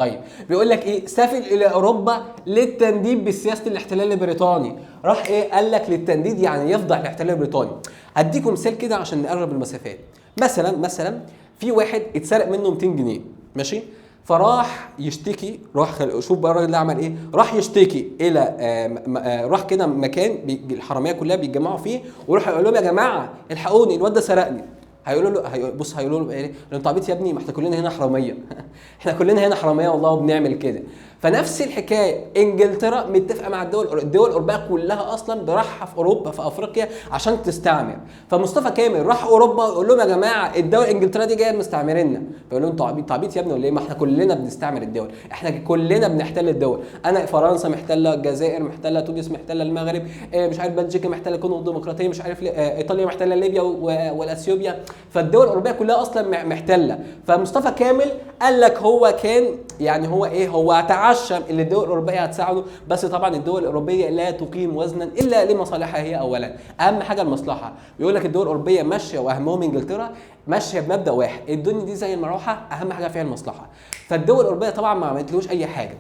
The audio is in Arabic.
طيب بيقول لك ايه؟ سافر الى اوروبا للتنديد بسياسه الاحتلال البريطاني. راح ايه؟ قال لك للتنديد يعني يفضح الاحتلال البريطاني. هديكم مثال كده عشان نقرب المسافات. مثلا في واحد اتسرق منه 200 جنيه، ماشي؟ فراح يشتكي، شوف بقى الراجل ده عمل ايه؟ راح يشتكي الى راح كده مكان الحراميه كلها بيتجمعوا فيه، وراح يقول لهم يا جماعه الحقوني الواد ده سرقني. هيقولوا له بص، هيقولوا له ايه؟ انت عبيط يا ابني، ما احنا كلنا هنا حراميه. احنا كلنا هنا حراميه والله وبنعمل كده. فنفس الحكايه، انجلترا متفقه مع الدول الاوروبيه كلها اصلا، ده راحها في اوروبا في افريقيا عشان تستعمر. فمصطفى كامل راح اوروبا يقول لهم يا جماعه الدول انجلترا دي جايه مستعمريننا. فيقول لهم انتوا عبيط يا ابني ولا ايه؟ ما احنا كلنا بنستعمر الدول، احنا كلنا بنحتل الدول. انا فرنسا محتله الجزائر، محتله تونس، محتله المغرب، مش عارف بلجيكا محتله الكونغو الديمقراطيه، مش عارف ايطاليا محتله ليبيا والاثيوبيا. فالدول الاوروبيه كلها اصلا محتله. فمصطفى كامل قال لك هو كان يعني هو ايه؟ هو تعشم ان الدول الاوروبيه هتساعده، بس طبعا الدول الاوروبيه لا تقيم وزنا الا لمصالحها هي اولا. اهم حاجه المصلحه. بيقول لك الدول الاوروبيه ماشيه، واهمهم انجلترا، ماشيه بمبدا واحد: الدنيا دي زي المروحه، اهم حاجه فيها المصلحه. فالدول الاوروبيه طبعا ما عملتلوش اي حاجه.